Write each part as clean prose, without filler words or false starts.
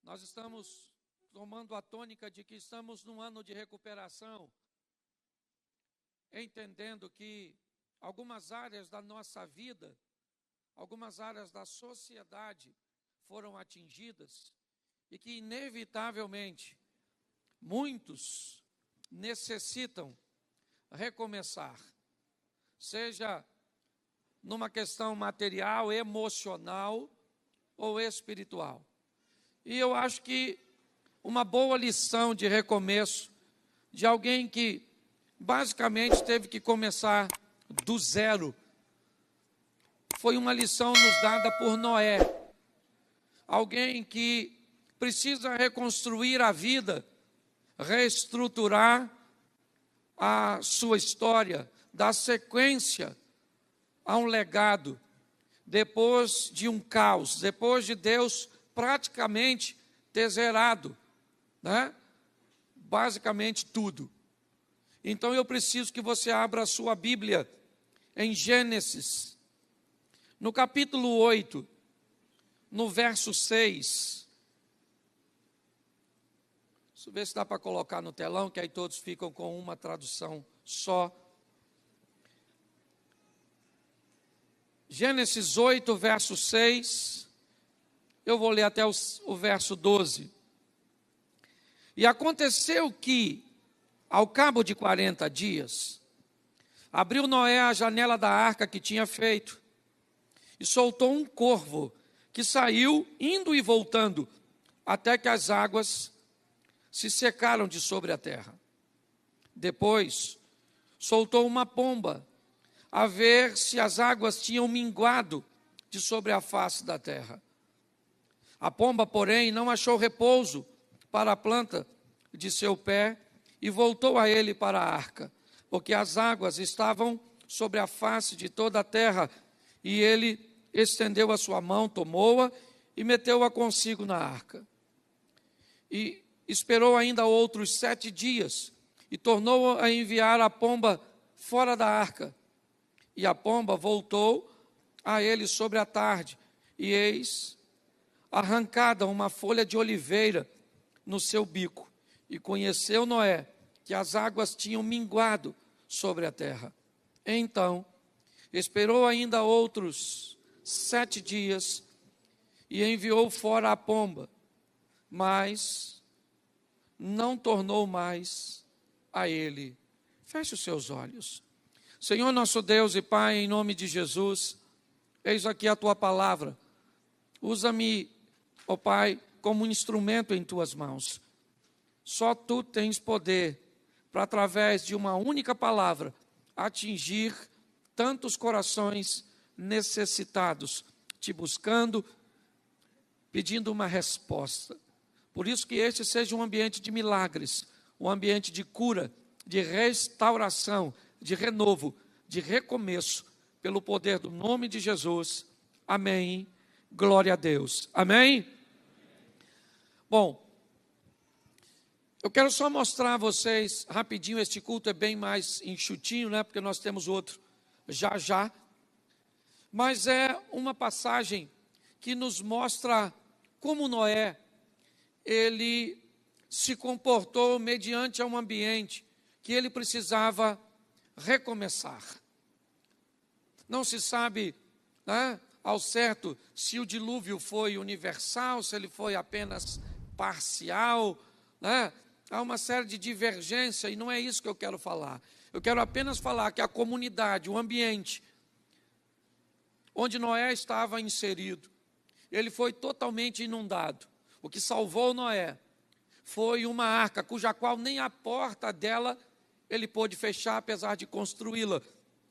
Nós estamos tomando a tônica de que estamos num ano de recuperação, entendendo que algumas áreas da nossa vida, algumas áreas da sociedade foram atingidas e que, inevitavelmente, muitos necessitam recomeçar, seja numa questão material, emocional ou espiritual. E eu acho que uma boa lição de recomeço de alguém que basicamente teve que começar do zero foi uma lição nos dada por Noé. Alguém que precisa reconstruir a vida, reestruturar a sua história, dar sequência a um legado, depois de um caos, depois de Deus praticamente ter zerado, basicamente tudo. Então eu preciso que você abra a sua Bíblia em Gênesis, no capítulo 8, no verso 6. Deixa eu ver se dá para colocar no telão, que aí todos ficam com uma tradução só. Gênesis 8, verso 6. Eu vou ler até o verso 12. E aconteceu que, ao cabo de 40 dias, abriu Noé a janela da arca que tinha feito, e soltou um corvo, que saiu, indo e voltando, até que as águas se secaram de sobre a terra. Depois, soltou uma pomba, a ver se as águas tinham minguado de sobre a face da terra. A pomba, porém, não achou repouso para a planta de seu pé e voltou a ele para a arca, porque as águas estavam sobre a face de toda a terra, e ele estendeu a sua mão, tomou-a e meteu-a consigo na arca. E esperou ainda outros 7 dias, e tornou a enviar a pomba fora da arca. E a pomba voltou a ele sobre a tarde, e eis arrancada uma folha de oliveira no seu bico. E conheceu Noé que as águas tinham minguado sobre a terra. Então, esperou ainda outros 7 dias, e enviou fora a pomba, mas não tornou mais a ele. Feche os seus olhos. Senhor nosso Deus e Pai, em nome de Jesus, eis aqui a Tua palavra. Usa-me, ó Pai, como um instrumento em Tuas mãos. Só Tu tens poder para, através de uma única palavra, atingir tantos corações necessitados, Te buscando, pedindo uma resposta. Por isso que este seja um ambiente de milagres, um ambiente de cura, de restauração, de renovo, de recomeço, pelo poder do nome de Jesus. Amém. Glória a Deus. Amém? Bom, eu quero só mostrar a vocês rapidinho, este culto é bem mais enxutinho, porque nós temos outro já. Mas é uma passagem que nos mostra como Noé, ele se comportou mediante um ambiente que ele precisava recomeçar. Não se sabe, ao certo, se o dilúvio foi universal, se ele foi apenas parcial, Há uma série de divergência, e não é isso que eu quero falar. Eu quero apenas falar que a comunidade, o ambiente onde Noé estava inserido, ele foi totalmente inundado. O que salvou Noé foi uma arca, cuja qual nem a porta dela ele pôde fechar, apesar de construí-la.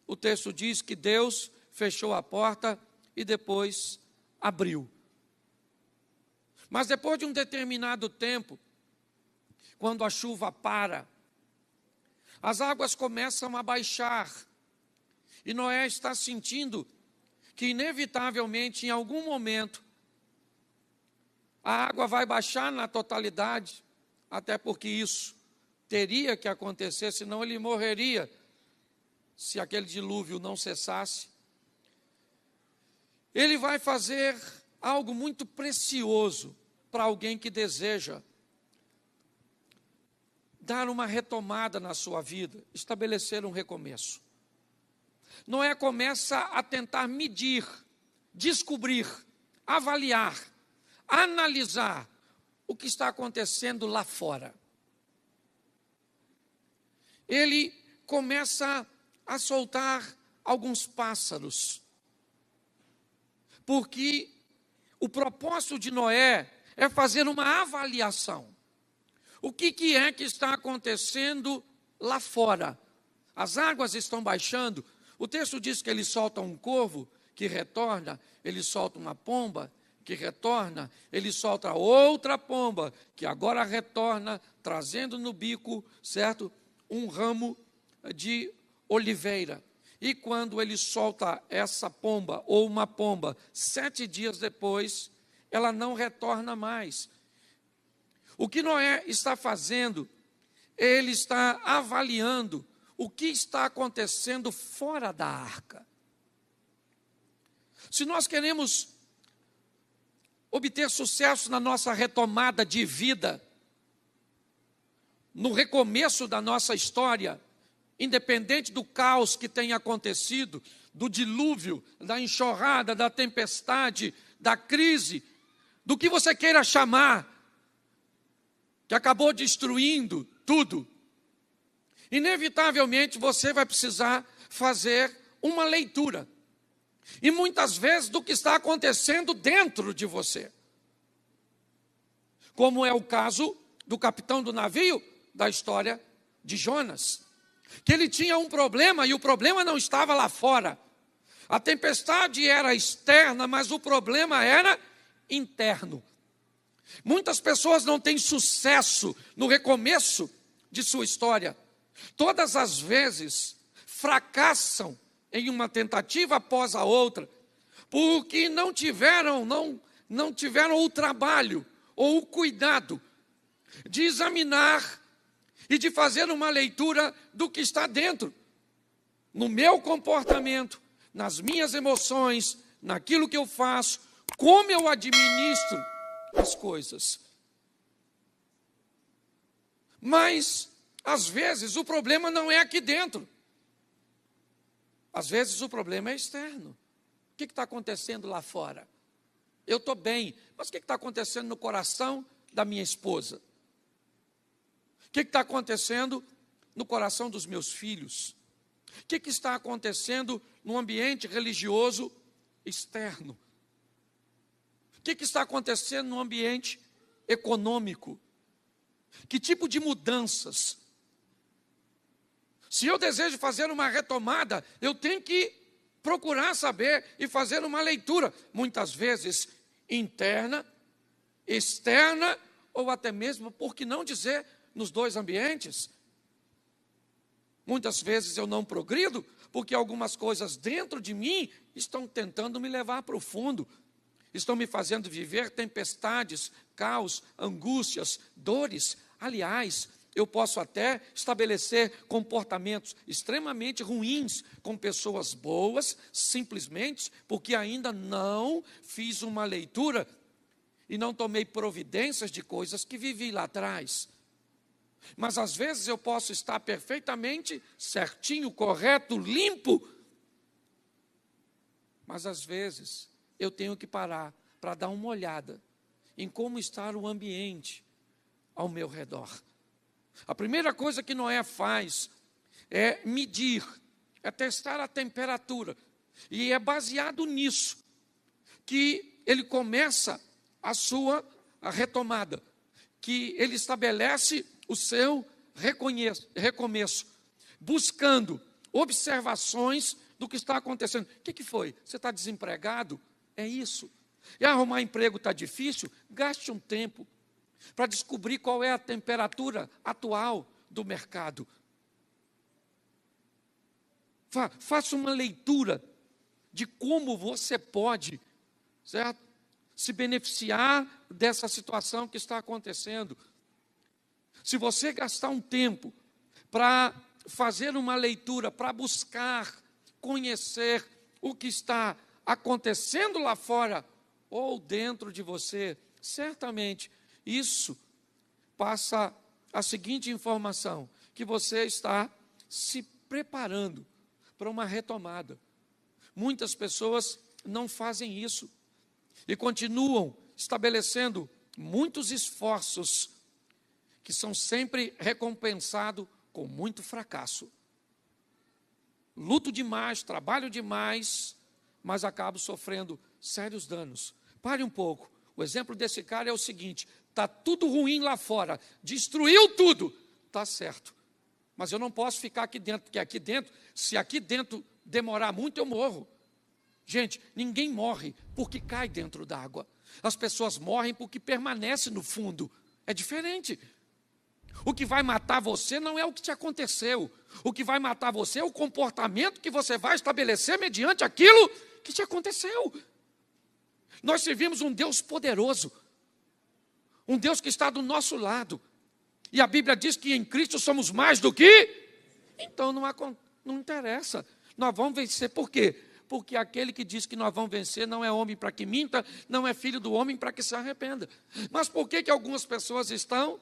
O texto diz que Deus fechou a porta e depois abriu. Mas depois de um determinado tempo, quando a chuva para, as águas começam a baixar, e Noé está sentindo que inevitavelmente, em algum momento, a água vai baixar na totalidade, até porque isso teria que acontecer, senão ele morreria, se aquele dilúvio não cessasse. Ele vai fazer algo muito precioso, para alguém que deseja dar uma retomada na sua vida, estabelecer um recomeço. Noé começa a tentar medir, descobrir, avaliar, analisar o que está acontecendo lá fora. Ele começa a soltar alguns pássaros, porque o propósito de Noé é fazer uma avaliação. O que é que está acontecendo lá fora? As águas estão baixando. O texto diz que ele solta um corvo que retorna, ele solta uma pomba que retorna, ele solta outra pomba que agora retorna, trazendo no bico, certo, um ramo de oliveira. E quando ele solta essa pomba, ou uma pomba, 7 dias depois, ela não retorna mais. O que Noé está fazendo, ele está avaliando o que está acontecendo fora da arca. Se nós queremos obter sucesso na nossa retomada de vida, no recomeço da nossa história, independente do caos que tenha acontecido, do dilúvio, da enxurrada, da tempestade, da crise, do que você queira chamar, que acabou destruindo tudo, inevitavelmente você vai precisar fazer uma leitura. E muitas vezes do que está acontecendo dentro de você. Como é o caso do capitão do navio, da história de Jonas. Que ele tinha um problema e o problema não estava lá fora. A tempestade era externa, mas o problema era interno. Muitas pessoas não têm sucesso no recomeço de sua história. Todas as vezes fracassam em uma tentativa após a outra, porque não tiveram o trabalho ou o cuidado de examinar e de fazer uma leitura do que está dentro, no meu comportamento, nas minhas emoções, naquilo que eu faço, como eu administro as coisas. Mas, às vezes, o problema não é aqui dentro. Às vezes o problema é externo. O que está acontecendo lá fora? Eu estou bem, mas o que está acontecendo no coração da minha esposa? O que está acontecendo no coração dos meus filhos? O que está acontecendo no ambiente religioso externo? O que está acontecendo no ambiente econômico? Que tipo de mudanças? Se eu desejo fazer uma retomada, eu tenho que procurar saber e fazer uma leitura, muitas vezes interna, externa, ou até mesmo, por que não dizer, nos dois ambientes. Muitas vezes eu não progrido, porque algumas coisas dentro de mim estão tentando me levar para o fundo, estão me fazendo viver tempestades, caos, angústias, dores. Aliás, eu posso até estabelecer comportamentos extremamente ruins com pessoas boas, simplesmente porque ainda não fiz uma leitura e não tomei providências de coisas que vivi lá atrás. Mas às vezes eu posso estar perfeitamente certinho, correto, limpo, mas às vezes eu tenho que parar para dar uma olhada em como está o ambiente ao meu redor. A primeira coisa que Noé faz é medir, é testar a temperatura. E é baseado nisso que ele começa a retomada, que ele estabelece o seu recomeço, buscando observações do que está acontecendo. O que foi? Você está desempregado? É isso. E arrumar emprego está difícil? Gaste um tempo para descobrir qual é a temperatura atual do mercado. Faça uma leitura de como você pode, certo, se beneficiar dessa situação que está acontecendo. Se você gastar um tempo para fazer uma leitura, para buscar conhecer o que está acontecendo lá fora ou dentro de você, certamente isso passa a seguinte informação, que você está se preparando para uma retomada. Muitas pessoas não fazem isso e continuam estabelecendo muitos esforços que são sempre recompensados com muito fracasso. Luto demais, trabalho demais, mas acabo sofrendo sérios danos. Pare um pouco. O exemplo desse cara é o seguinte: está tudo ruim lá fora, destruiu tudo, está certo. Mas eu não posso ficar aqui dentro, porque aqui dentro, se aqui dentro demorar muito, eu morro. Gente, ninguém morre porque cai dentro d'água. As pessoas morrem porque permanecem no fundo. É diferente. O que vai matar você não é o que te aconteceu. O que vai matar você é o comportamento que você vai estabelecer mediante aquilo que te aconteceu. Nós servimos um Deus poderoso, um Deus que está do nosso lado. E a Bíblia diz que em Cristo somos mais do que... Então não interessa. Nós vamos vencer por quê? Porque aquele que diz que nós vamos vencer não é homem para que minta, não é filho do homem para que se arrependa. Mas por que algumas pessoas estão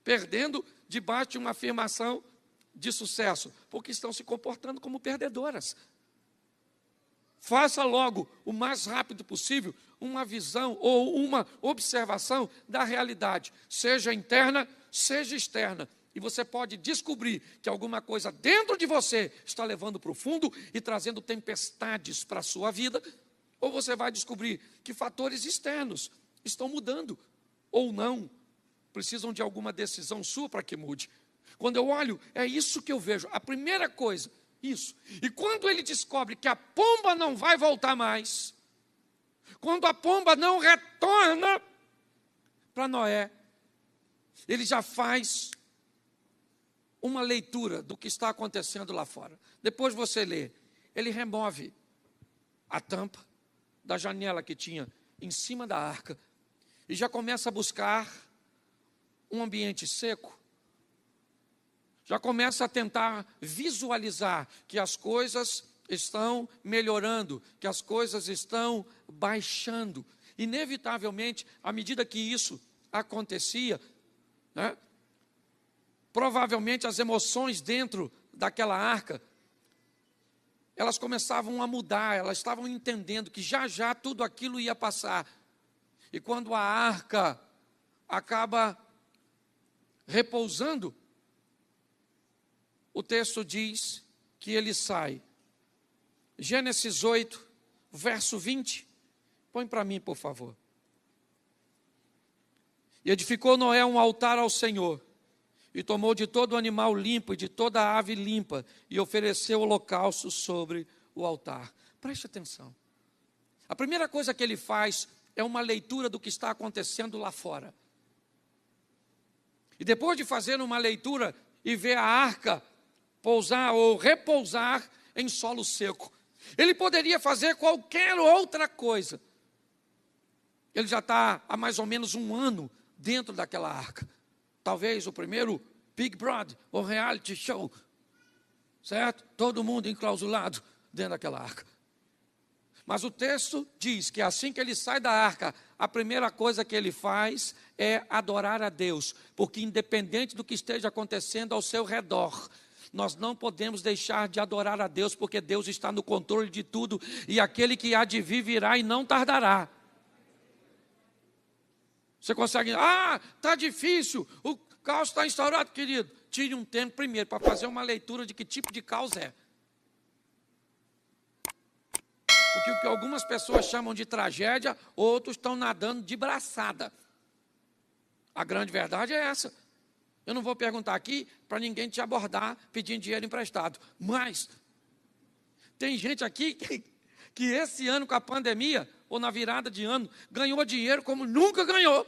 perdendo debaixo de uma afirmação de sucesso? Porque estão se comportando como perdedoras. Faça logo, o mais rápido possível, uma visão ou uma observação da realidade, seja interna, seja externa. E você pode descobrir que alguma coisa dentro de você está levando para o fundo e trazendo tempestades para a sua vida, ou você vai descobrir que fatores externos estão mudando, ou não, precisam de alguma decisão sua para que mude. Quando eu olho, é isso que eu vejo. A primeira coisa, isso. E quando ele descobre que a pomba não vai voltar mais, quando a pomba não retorna para Noé, ele já faz uma leitura do que está acontecendo lá fora. Depois você lê, ele remove a tampa da janela que tinha em cima da arca e já começa a buscar um ambiente seco, já começa a tentar visualizar que as coisas estão melhorando, que as coisas estão baixando. Inevitavelmente, à medida que isso acontecia, né, provavelmente as emoções dentro daquela arca, elas começavam a mudar, elas estavam entendendo que já já tudo aquilo ia passar. E quando a arca acaba repousando, o texto diz que ele sai. Gênesis 8, verso 20. Põe para mim, por favor. E edificou Noé um altar ao Senhor, e tomou de todo animal limpo e de toda ave limpa, e ofereceu holocausto sobre o altar. Preste atenção. A primeira coisa que ele faz é uma leitura do que está acontecendo lá fora. E depois de fazer uma leitura e ver a arca pousar ou repousar em solo seco, ele poderia fazer qualquer outra coisa. Ele já está há mais ou menos um ano dentro daquela arca. Talvez o primeiro Big Brother ou reality show, certo? Todo mundo enclausulado dentro daquela arca. Mas o texto diz que assim que ele sai da arca, a primeira coisa que ele faz é adorar a Deus, porque independente do que esteja acontecendo ao seu redor, nós não podemos deixar de adorar a Deus, porque Deus está no controle de tudo, e aquele que há de vir virá e não tardará. Você consegue, está difícil, o caos está instaurado, querido. Tire um tempo primeiro para fazer uma leitura de que tipo de caos é. Porque o que algumas pessoas chamam de tragédia, outros estão nadando de braçada. A grande verdade é essa. Eu não vou perguntar aqui para ninguém te abordar pedindo dinheiro emprestado. Mas tem gente aqui que esse ano com a pandemia, ou na virada de ano, ganhou dinheiro como nunca ganhou.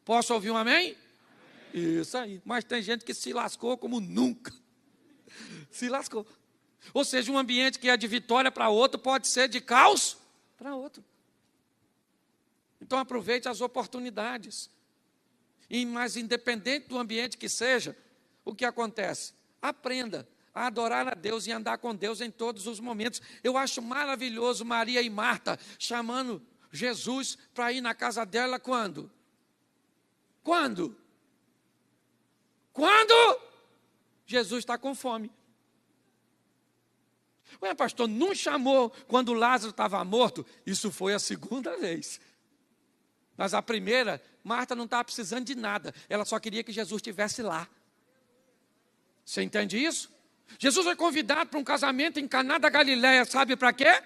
Posso ouvir um amém? Isso aí. Mas tem gente que se lascou como nunca. Se lascou. Ou seja, um ambiente que é de vitória para outro pode ser de caos para outro. Então aproveite as oportunidades. Mas independente do ambiente que seja, o que acontece? Aprenda a adorar a Deus e andar com Deus em todos os momentos. Eu acho maravilhoso Maria e Marta chamando Jesus para ir na casa dela quando? Quando? Quando Jesus está com fome. Ué, pastor, não chamou quando Lázaro estava morto? Isso foi a segunda vez. Mas a primeira, Marta não estava precisando de nada. Ela só queria que Jesus estivesse lá. Você entende isso? Jesus foi convidado para um casamento em Caná da Galileia. Sabe para quê?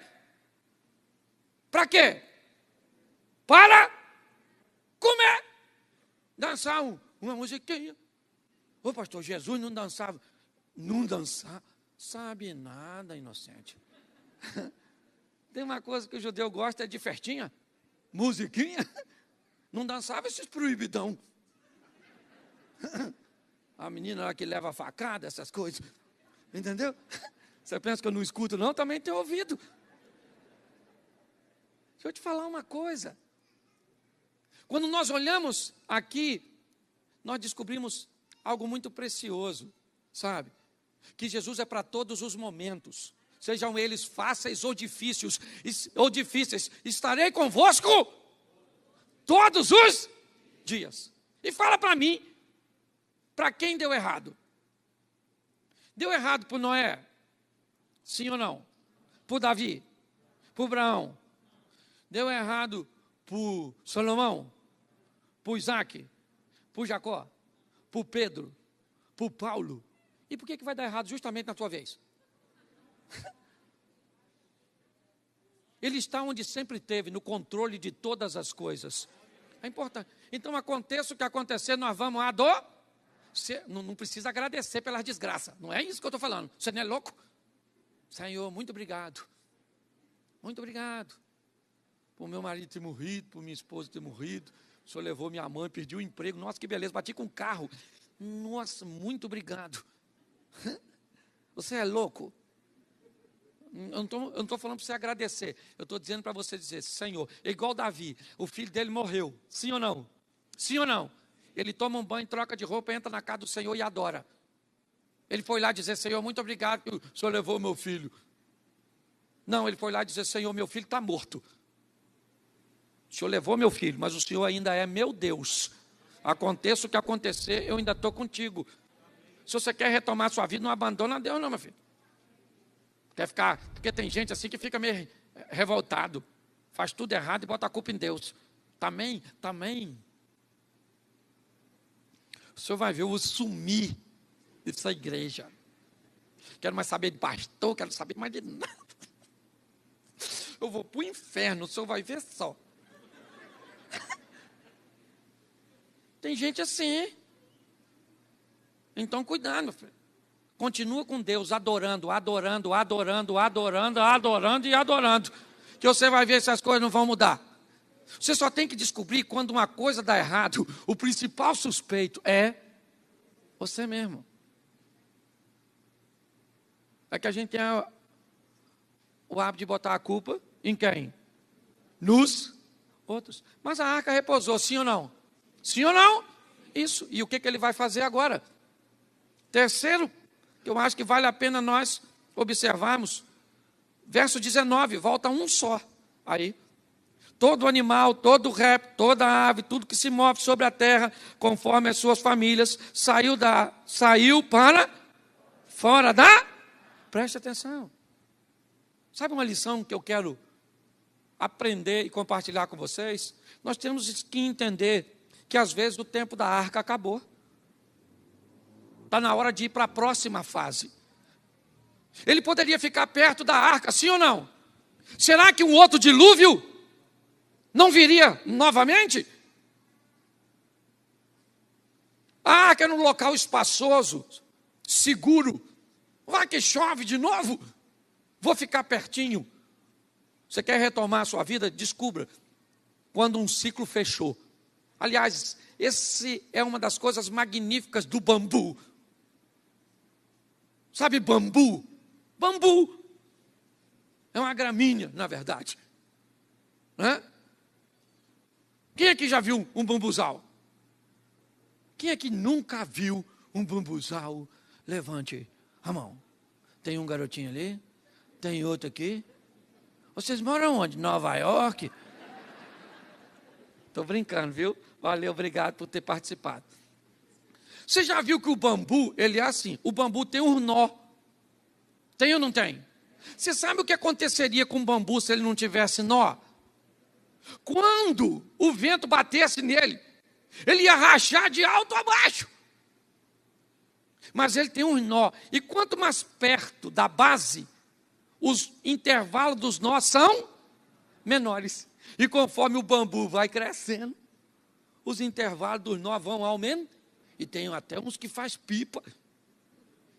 Para quê? Para comer. Dançar uma musiquinha. Ô pastor, Jesus não dançava. Não dançava. Sabe nada, inocente. Tem uma coisa que o judeu gosta, é de festinha. Musiquinha. Não dançava esses proibidão. A menina lá que leva facada, essas coisas. Entendeu? Você pensa que eu não escuto, não? Também tenho ouvido. Deixa eu te falar uma coisa. Quando nós olhamos aqui, nós descobrimos algo muito precioso, sabe? Que Jesus é para todos os momentos, sejam eles fáceis ou difíceis, estarei convosco todos os dias. E fala para mim, para quem deu errado? Deu errado para Noé? Sim ou não? Para Davi? Para Abraão? Deu errado para Salomão? Para Isaac? Para Jacó? Para Pedro? Para Paulo? E por que vai dar errado justamente na tua vez? Ele está onde sempre esteve, no controle de todas as coisas. É importante. Então, aconteça o que acontecer, nós vamos Você não precisa agradecer pelas desgraças. Não é isso que eu estou falando. Você não é louco? Senhor, muito obrigado. Muito obrigado. Por meu marido ter morrido, por minha esposa ter morrido. O Senhor levou minha mãe, perdi o emprego. Nossa, que beleza, bati com um carro. Nossa, muito obrigado. Você é louco? Eu não estou falando para você agradecer. Eu estou dizendo para você dizer, Senhor, é igual Davi, o filho dele morreu. Sim ou não? Sim ou não? Ele toma um banho, troca de roupa, entra na casa do Senhor e adora. Ele foi lá dizer, Senhor, muito obrigado que o Senhor levou meu filho. Não, ele foi lá dizer, Senhor, meu filho está morto. O Senhor levou meu filho, mas o Senhor ainda é meu Deus. Aconteça o que acontecer, eu ainda estou contigo. Se você quer retomar sua vida, não abandona Deus não, meu filho. Quer ficar, porque tem gente assim que fica meio revoltado. Faz tudo errado e bota a culpa em Deus. Também. O senhor vai ver, eu vou sumir dessa igreja. Quero mais saber de pastor, quero saber mais de nada. Eu vou para o inferno, o senhor vai ver só. Tem gente assim. Então, cuidado, meu filho. Continua com Deus, adorando. Que você vai ver se as coisas não vão mudar. Você só tem que descobrir quando uma coisa dá errado. O principal suspeito é você mesmo. É que a gente tem o hábito de botar a culpa em quem? Nos outros. Mas a arca repousou, sim ou não? Sim ou não? Isso. E o que ele vai fazer agora? Terceiro, que eu acho que vale a pena nós observarmos, verso 19, volta um só. Aí, todo animal, todo réptil, toda ave, tudo que se move sobre a terra, conforme as suas famílias, saiu para fora da... Preste atenção. Sabe uma lição que eu quero aprender e compartilhar com vocês? Nós temos que entender que às vezes o tempo da arca acabou. Está na hora de ir para a próxima fase. Ele poderia ficar perto da arca, sim ou não? Será que um outro dilúvio não viria novamente? A arca é num local espaçoso, seguro. Vai que chove de novo. Vou ficar pertinho. Você quer retomar a sua vida? Descubra quando um ciclo fechou. Aliás, esse é uma das coisas magníficas do bambu. Sabe bambu? Bambu é uma gramínea, na verdade. Né? Quem aqui já viu um bambuzal? Quem aqui nunca viu um bambuzal? Levante a mão. Tem um garotinho ali, tem outro aqui. Vocês moram onde? Nova York? Estou brincando, viu? Valeu, obrigado por ter participado. Você já viu que o bambu, ele é assim, o bambu tem um nó. Tem ou não tem? Você sabe o que aconteceria com o bambu se ele não tivesse nó? Quando o vento batesse nele, ele ia rachar de alto a baixo. Mas ele tem um nó. E quanto mais perto da base, os intervalos dos nós são menores. E conforme o bambu vai crescendo, os intervalos dos nós vão aumentando. E tem até uns que faz pipa,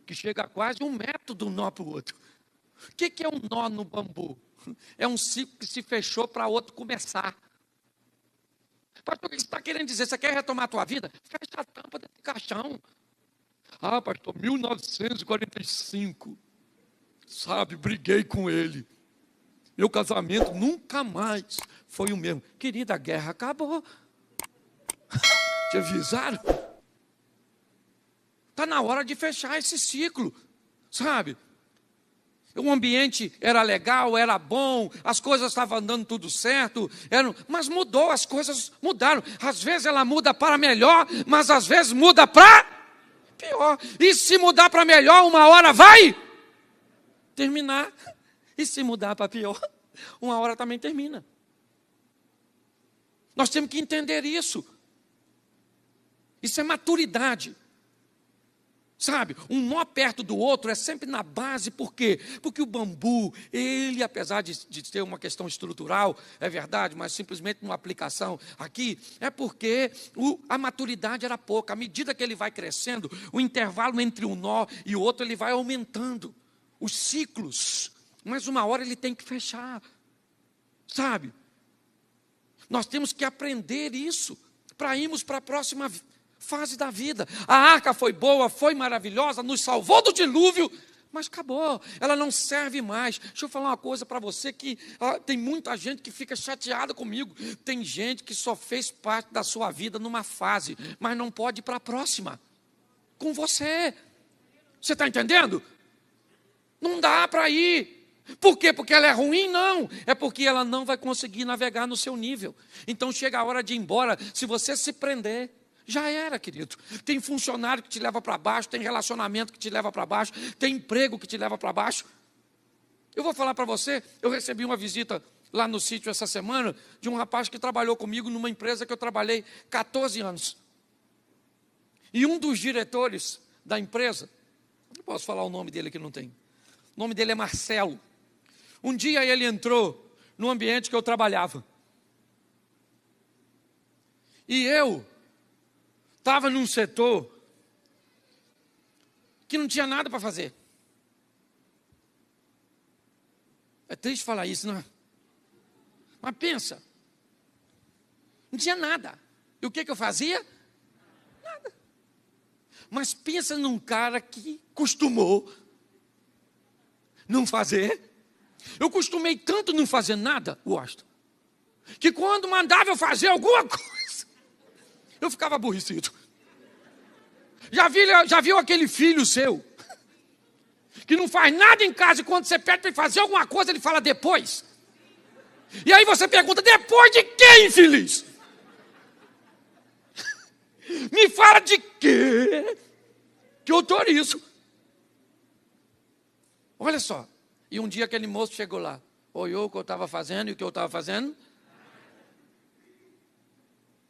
que chega a quase 1 metro de um nó para o outro. O que é um nó no bambu? É um ciclo que se fechou para outro começar. Pastor, o que você está querendo dizer? Você quer retomar a tua vida? Fecha a tampa desse caixão. Ah, pastor, 1945. Sabe, briguei com ele. Meu casamento nunca mais foi o mesmo. Querida, a guerra acabou. Te avisaram? Está na hora de fechar esse ciclo, sabe? O ambiente era legal, era bom, as coisas estavam andando tudo certo, mas mudou, as coisas mudaram. Às vezes ela muda para melhor, mas às vezes muda para pior. E se mudar para melhor, uma hora vai terminar. E se mudar para pior, uma hora também termina. Nós temos que entender isso. Isso é maturidade. Sabe, um nó perto do outro é sempre na base, por quê? Porque o bambu, ele, apesar de ter uma questão estrutural, é verdade, mas simplesmente numa aplicação aqui, é porque a maturidade era pouca. À medida que ele vai crescendo, o intervalo entre um nó e o outro, ele vai aumentando. Os ciclos, mas uma hora ele tem que fechar, sabe? Nós temos que aprender isso, para irmos para a próxima fase da vida. A arca foi boa, foi maravilhosa, nos salvou do dilúvio, mas acabou, ela não serve mais. Deixa eu falar uma coisa para você que tem muita gente que fica chateada comigo. Tem gente que só fez parte da sua vida numa fase, mas não pode ir para a próxima com você. Você está entendendo? Não dá para ir. Por quê? Porque ela é ruim? Não. É porque ela não vai conseguir navegar no seu nível. Então chega a hora de ir embora. Se você se prender, já era, querido. Tem funcionário que te leva para baixo, tem relacionamento que te leva para baixo, tem emprego que te leva para baixo. Eu vou falar para você, eu recebi uma visita lá no sítio essa semana, de um rapaz que trabalhou comigo numa empresa que eu trabalhei 14 anos. E um dos diretores da empresa, não posso falar o nome dele que não tem, o nome dele é Marcelo. Um dia ele entrou no ambiente que eu trabalhava. E eu estava num setor que não tinha nada para fazer. É triste falar isso, não é? Mas pensa, não tinha nada. E o que eu fazia? Nada. Mas pensa num cara que costumou não fazer. Eu costumei tanto não fazer nada, Washington, que quando mandava eu fazer alguma coisa, eu ficava aborrecido. Já viu aquele filho seu, que não faz nada em casa e quando você pede para ele fazer alguma coisa, ele fala depois? E aí você pergunta, depois de quê, infeliz? Me fala de quê que eu autorizo. Olha só, e um dia aquele moço chegou lá, olhou o que eu estava fazendo e o que eu estava fazendo.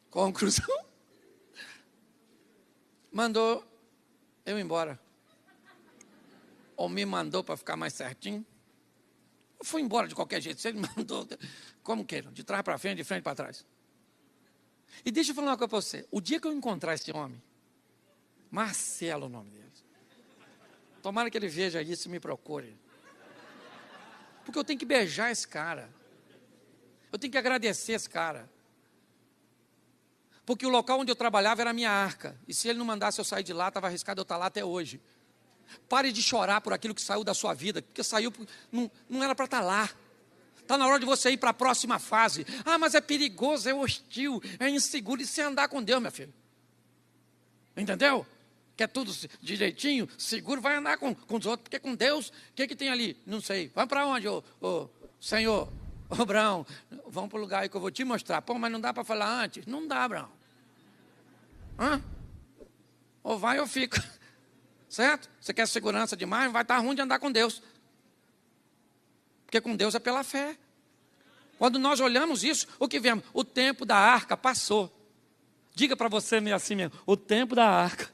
Conclusão, mandou eu ir embora. Ou me mandou para ficar mais certinho. Eu fui embora de qualquer jeito. Se ele mandou, como queira, de trás para frente, de frente para trás. E deixa eu falar uma coisa para você. O dia que eu encontrar esse homem, Marcelo, o nome dele. Tomara que ele veja isso e me procure. Porque eu tenho que beijar esse cara. Eu tenho que agradecer esse cara. Porque o local onde eu trabalhava era a minha arca. E se ele não mandasse eu sair de lá, estava arriscado eu estar lá até hoje. Pare de chorar por aquilo que saiu da sua vida. Porque saiu, não era para estar lá. Está na hora de você ir para a próxima fase. Ah, mas é perigoso, é hostil, é inseguro. E se andar com Deus, meu filho? Entendeu? Quer tudo direitinho, seguro, vai andar com os outros. Porque com Deus, o que tem ali? Não sei. Vai para onde, ô Senhor? Ô, Abraão, vamos para o lugar aí que eu vou te mostrar. Pô, mas não dá para falar antes? Não dá, Abraão. Hã? Ou vai ou fica. Certo? Você quer segurança demais? Vai estar ruim de andar com Deus. Porque com Deus é pela fé. Quando nós olhamos isso, o que vemos? O tempo da arca passou. Diga para você meio assim mesmo, o tempo da arca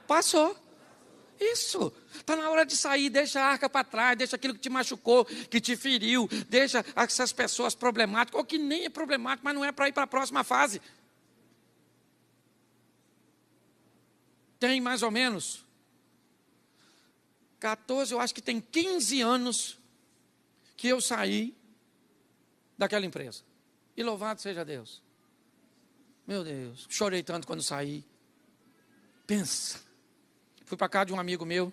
passou. Isso. Está na hora de sair, deixa a arca para trás, deixa aquilo que te machucou, que te feriu, deixa essas pessoas problemáticas, ou que nem é problemático, mas não é para ir para a próxima fase. Tem mais ou menos 14, eu acho que tem 15 anos que eu saí daquela empresa. E louvado seja Deus. Meu Deus, chorei tanto quando saí. Pensa. Fui para casa de um amigo meu,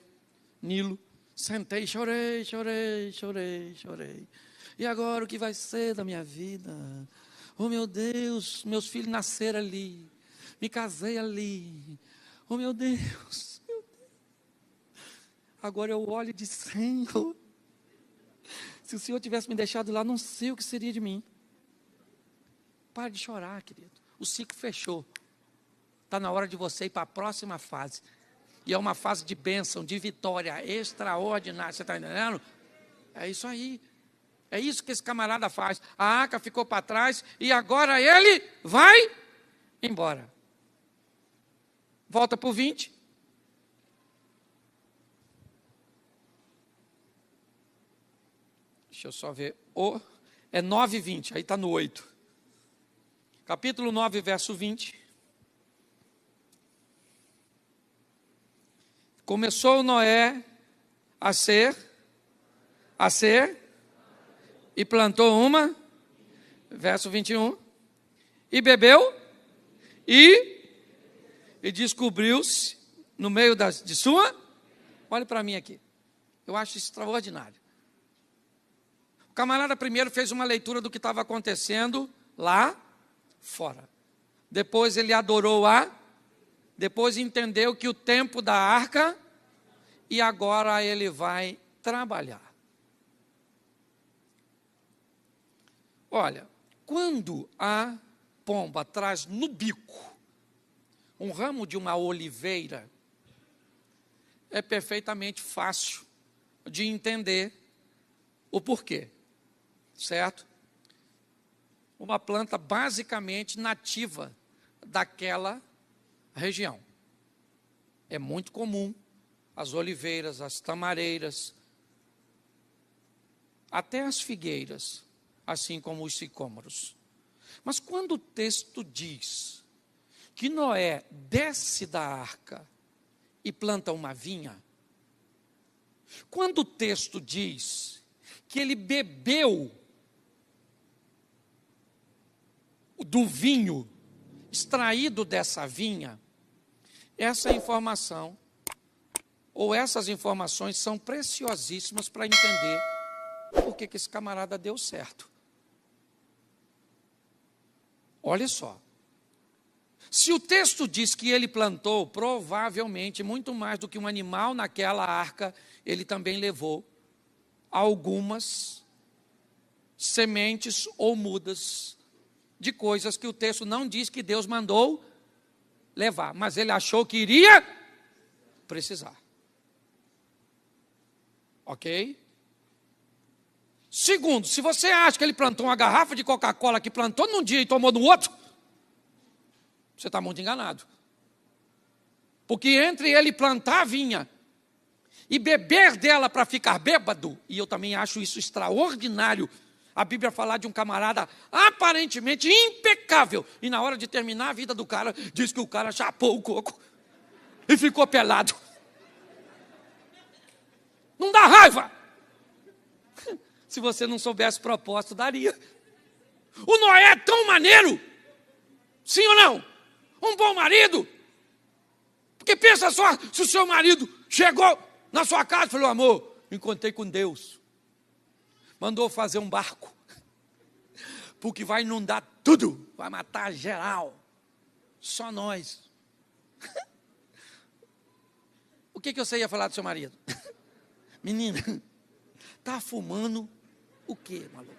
Nilo. Sentei, chorei. E agora o que vai ser da minha vida? Oh, meu Deus, meus filhos nasceram ali. Me casei ali. Oh, meu Deus. Agora eu olho e digo, Senhor, se o Senhor tivesse me deixado lá, não sei o que seria de mim. Pare de chorar, querido. O ciclo fechou. Está na hora de você ir para a próxima fase. E é uma fase de bênção, de vitória extraordinária. Você está entendendo? É isso aí. É isso que esse camarada faz. A arca ficou para trás e agora ele vai embora. Volta para o 20. Deixa eu só ver. É 9:20, aí está no 8. Capítulo 9, verso 20. Começou Noé a ser, e plantou uma, verso 21, e bebeu, e descobriu-se, no meio de sua, olhe para mim aqui, eu acho extraordinário. O camarada primeiro fez uma leitura do que estava acontecendo lá fora. Depois ele adorou depois entendeu que o tempo da arca, e agora ele vai trabalhar. Olha, quando a pomba traz no bico um ramo de uma oliveira, é perfeitamente fácil de entender o porquê, certo? Uma planta basicamente nativa daquela região. É muito comum as oliveiras, as tamareiras, até as figueiras, assim como os sicômoros. Mas quando o texto diz que Noé desce da arca e planta uma vinha, quando o texto diz que ele bebeu do vinho extraído dessa vinha, essa informação, ou essas informações são preciosíssimas para entender por que esse camarada deu certo. Olha só. Se o texto diz que ele plantou, provavelmente, muito mais do que um animal naquela arca, ele também levou algumas sementes ou mudas de coisas que o texto não diz que Deus mandou levar, mas ele achou que iria precisar. Ok? Segundo, se você acha que ele plantou uma garrafa de Coca-Cola que plantou num dia e tomou no outro, você está muito enganado. Porque entre ele plantar a vinha e beber dela para ficar bêbado, e eu também acho isso extraordinário, a Bíblia falar de um camarada aparentemente impecável, e na hora de terminar a vida do cara, diz que o cara chapou o coco e ficou pelado. Não dá raiva? Se você não soubesse o propósito, daria. O Noé é tão maneiro, sim ou não? Um bom marido. Porque pensa só, se o seu marido chegou na sua casa e falou, amor, me encontrei com Deus. Mandou fazer um barco, porque vai inundar tudo, vai matar geral, só nós. O que você ia falar do seu marido? Menina, tá fumando o quê, maluco?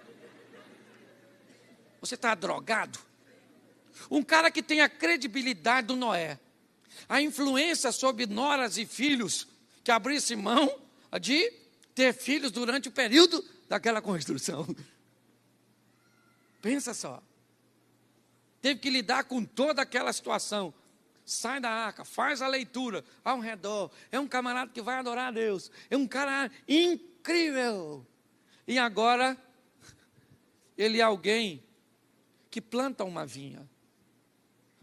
Você está drogado? Um cara que tem a credibilidade do Noé, a influência sobre noras e filhos, que abrisse mão de ter filhos durante o período daquela construção. Pensa só. Teve que lidar com toda aquela situação. Sai da arca, faz a leitura ao redor. É um camarada que vai adorar a Deus. É um cara incrível. E agora, ele é alguém que planta uma vinha.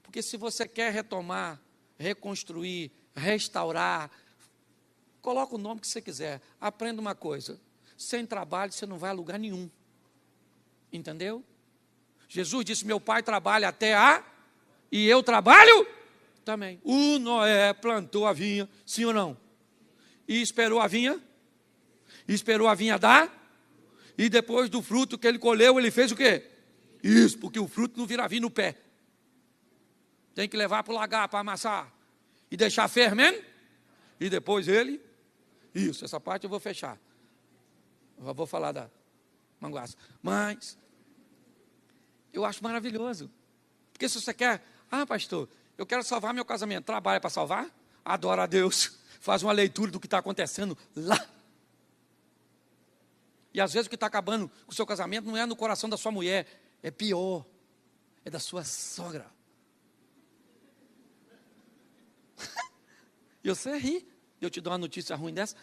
Porque se você quer retomar, reconstruir, restaurar, coloca o nome que você quiser. Aprenda uma coisa. Sem trabalho você não vai a lugar nenhum. Entendeu? Jesus disse, meu pai trabalha e eu trabalho também. O Noé plantou a vinha, sim ou não? E esperou a vinha? Esperou a vinha dar? E depois do fruto que ele colheu, ele fez o quê? Isso, porque o fruto não vira vinho no pé. Tem que levar para o lagar, para amassar. E deixar fermento. E depois ele... Isso, essa parte eu vou fechar. Eu vou falar da manguaça. Mas... eu acho maravilhoso. Porque se você quer, pastor, eu quero salvar meu casamento. Trabalha para salvar? Adora a Deus. Faz uma leitura do que está acontecendo lá. E às vezes o que está acabando com o seu casamento não é no coração da sua mulher. É pior. É da sua sogra. E você ri. Eu te dou uma notícia ruim dessa.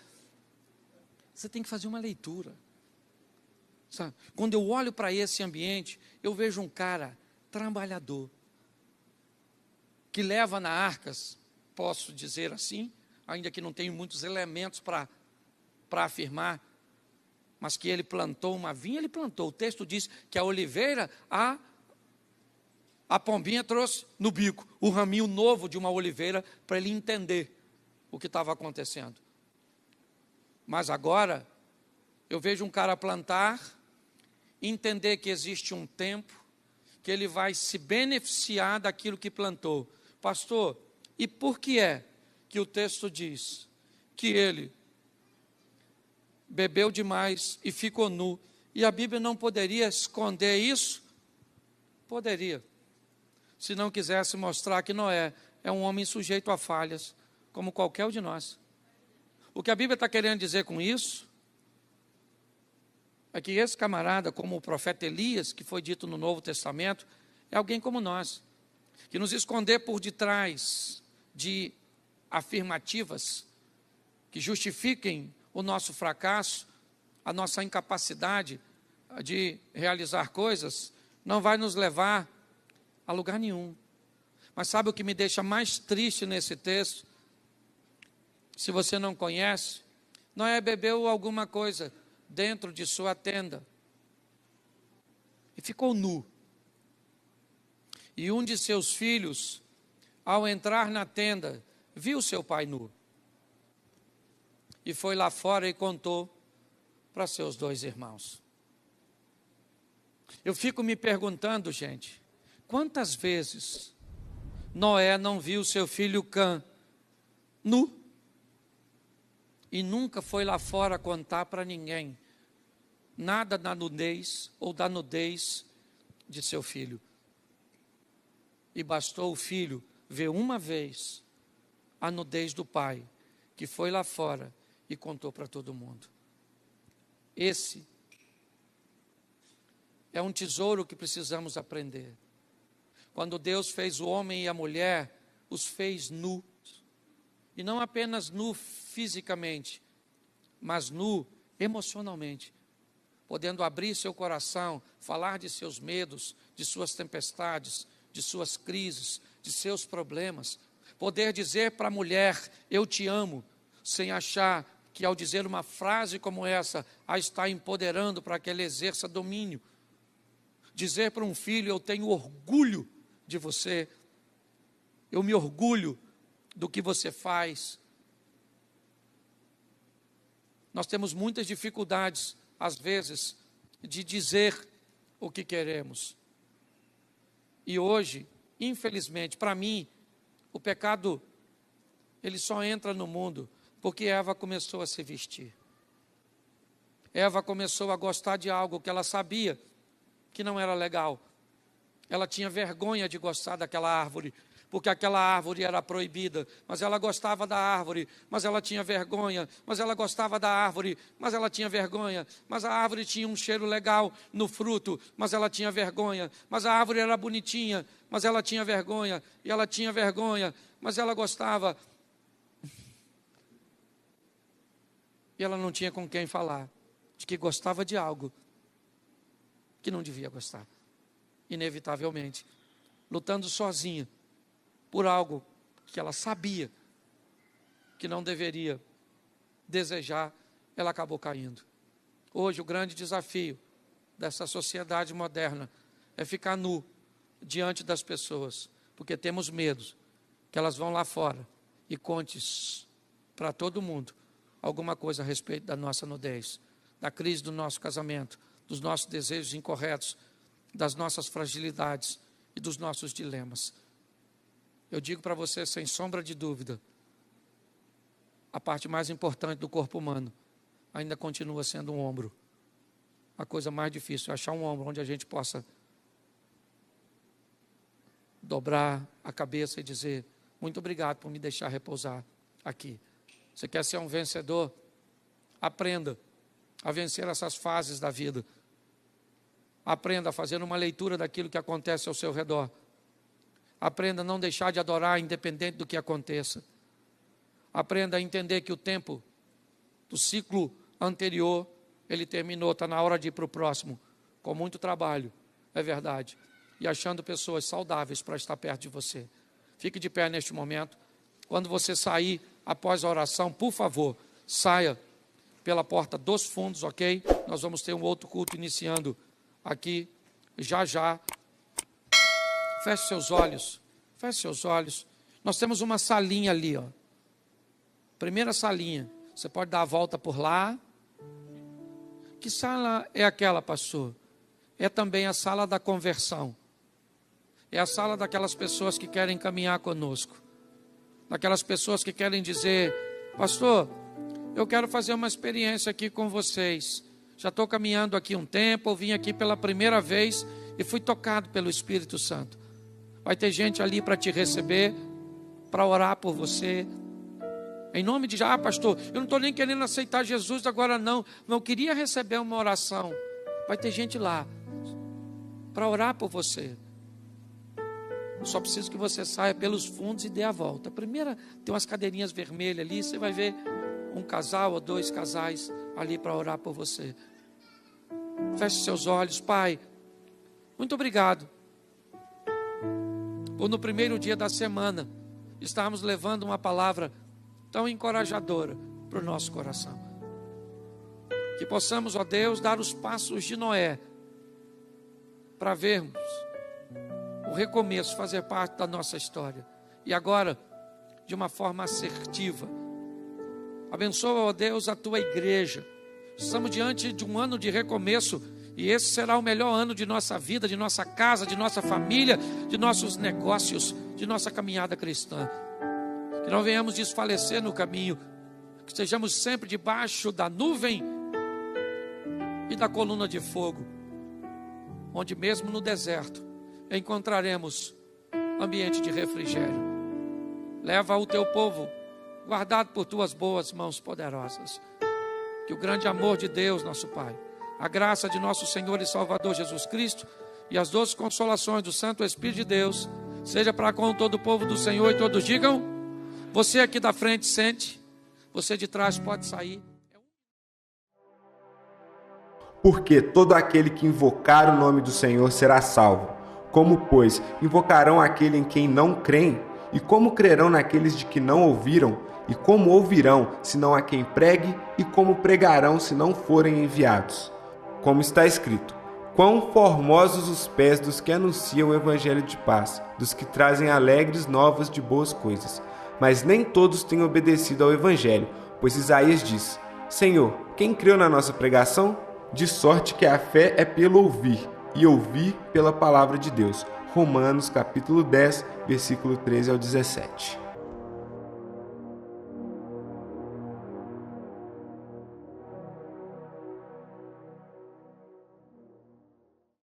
Você tem que fazer uma leitura. Sabe? Quando eu olho para esse ambiente, eu vejo um cara trabalhador, que leva na arcas, posso dizer assim, ainda que não tenho muitos elementos para afirmar, mas que ele plantou uma vinha, ele plantou. O texto diz que a oliveira, a pombinha trouxe no bico o raminho novo de uma oliveira para ele entender o que estava acontecendo. Mas agora, eu vejo um cara plantar, entender que existe um tempo, que ele vai se beneficiar daquilo que plantou. Pastor, e por que é que o texto diz que ele bebeu demais e ficou nu? E a Bíblia não poderia esconder isso? Poderia. Se não quisesse mostrar que Noé é um homem sujeito a falhas, como qualquer um de nós. O que a Bíblia está querendo dizer com isso é que esse camarada, como o profeta Elias, que foi dito no Novo Testamento, é alguém como nós, que nos esconder por detrás de afirmativas que justifiquem o nosso fracasso, a nossa incapacidade de realizar coisas, não vai nos levar a lugar nenhum. Mas sabe o que me deixa mais triste nesse texto? Se você não conhece, Noé bebeu alguma coisa dentro de sua tenda e ficou nu. E um de seus filhos, ao entrar na tenda, viu seu pai nu. E foi lá fora e contou para seus 2 irmãos. Eu fico me perguntando, gente, quantas vezes Noé não viu seu filho Cã nu? E nunca foi lá fora contar para ninguém nada da nudez ou da nudez de seu filho. E bastou o filho ver uma vez a nudez do pai, que foi lá fora e contou para todo mundo. Esse é um tesouro que precisamos aprender. Quando Deus fez o homem e a mulher, os fez nu. E não apenas nu fisicamente, mas nu emocionalmente. Podendo abrir seu coração, falar de seus medos, de suas tempestades, de suas crises, de seus problemas. Poder dizer para a mulher, eu te amo, sem achar que ao dizer uma frase como essa, a está empoderando para que ele exerça domínio. Dizer para um filho, eu tenho orgulho de você, eu me orgulho do que você faz. Nós temos muitas dificuldades, às vezes, de dizer o que queremos. E hoje, infelizmente, para mim, o pecado, ele só entra no mundo porque Eva começou a se vestir. Eva começou a gostar de algo que ela sabia que não era legal, Ela tinha vergonha de gostar daquela árvore, porque aquela árvore era proibida, mas ela gostava da árvore, mas ela tinha vergonha, mas ela gostava da árvore, mas ela tinha vergonha, mas a árvore tinha um cheiro legal no fruto, mas ela tinha vergonha, mas a árvore era bonitinha, mas ela tinha vergonha, e ela tinha vergonha, mas ela gostava. E ela não tinha com quem falar, de que gostava de algo que não devia gostar, inevitavelmente, lutando sozinha por algo que ela sabia que não deveria desejar, ela acabou caindo. Hoje o grande desafio dessa sociedade moderna é ficar nu diante das pessoas, porque temos medo que elas vão lá fora e conte para todo mundo alguma coisa a respeito da nossa nudez, da crise do nosso casamento, dos nossos desejos incorretos, das nossas fragilidades e dos nossos dilemas. Eu digo para você, sem sombra de dúvida, a parte mais importante do corpo humano ainda continua sendo um ombro. A coisa mais difícil é achar um ombro onde a gente possa dobrar a cabeça e dizer: muito obrigado por me deixar repousar aqui. Você quer ser um vencedor? Aprenda a vencer essas fases da vida. Aprenda a fazer uma leitura daquilo que acontece ao seu redor. Aprenda a não deixar de adorar independente do que aconteça. Aprenda a entender que o tempo do ciclo anterior, ele terminou, está na hora de ir para o próximo, com muito trabalho, é verdade, e achando pessoas saudáveis para estar perto de você. Fique de pé neste momento. Quando você sair após a oração, por favor, saia pela porta dos fundos, ok? Nós vamos ter um outro culto iniciando aqui, já já. Feche seus olhos, feche seus olhos. Nós temos uma salinha ali, ó. Primeira salinha. Você pode dar a volta por lá. Que sala é aquela, pastor? É também a sala da conversão. É a sala daquelas pessoas que querem caminhar conosco. Daquelas pessoas que querem dizer: pastor, eu quero fazer uma experiência aqui com vocês. Já estou caminhando aqui um tempo, eu vim aqui pela primeira vez e fui tocado pelo Espírito Santo. Vai ter gente ali para te receber, para orar por você. Em nome de Jesus, pastor, eu não estou nem querendo aceitar Jesus agora não. Não queria receber uma oração. Vai ter gente lá para orar por você. Só preciso que você saia pelos fundos e dê a volta. Primeira, tem umas cadeirinhas vermelhas ali, você vai ver um casal ou dois casais ali para orar por você. Feche seus olhos. Pai, muito obrigado por no primeiro dia da semana estarmos levando uma palavra tão encorajadora para o nosso coração. Que possamos, ó Deus, dar os passos de Noé para vermos o recomeço fazer parte da nossa história. E agora, de uma forma assertiva, abençoa, ó Deus, a tua igreja. Estamos diante de um ano de recomeço, e esse será o melhor ano de nossa vida, de nossa casa, de nossa família, de nossos negócios, de nossa caminhada cristã. Que não venhamos desfalecer no caminho, que estejamos sempre debaixo da nuvem e da coluna de fogo, onde mesmo no deserto encontraremos ambiente de refrigério. Leva o teu povo, guardado por tuas boas mãos poderosas. Que o grande amor de Deus, nosso Pai, a graça de nosso Senhor e Salvador Jesus Cristo e as doces consolações do Santo Espírito de Deus seja para com todo o povo do Senhor, e todos digam: você aqui da frente sente, você de trás pode sair. Porque todo aquele que invocar o nome do Senhor será salvo. Como, pois, invocarão aquele em quem não creem? E como crerão naqueles de que não ouviram? E como ouvirão, se não há quem pregue? E como pregarão, se não forem enviados? Como está escrito: quão formosos os pés dos que anunciam o evangelho de paz, dos que trazem alegres novas de boas coisas. Mas nem todos têm obedecido ao evangelho, pois Isaías diz: Senhor, quem creu na nossa pregação? De sorte que a fé é pelo ouvir, e ouvir pela palavra de Deus. Romanos capítulo 10, versículo 13 ao 17.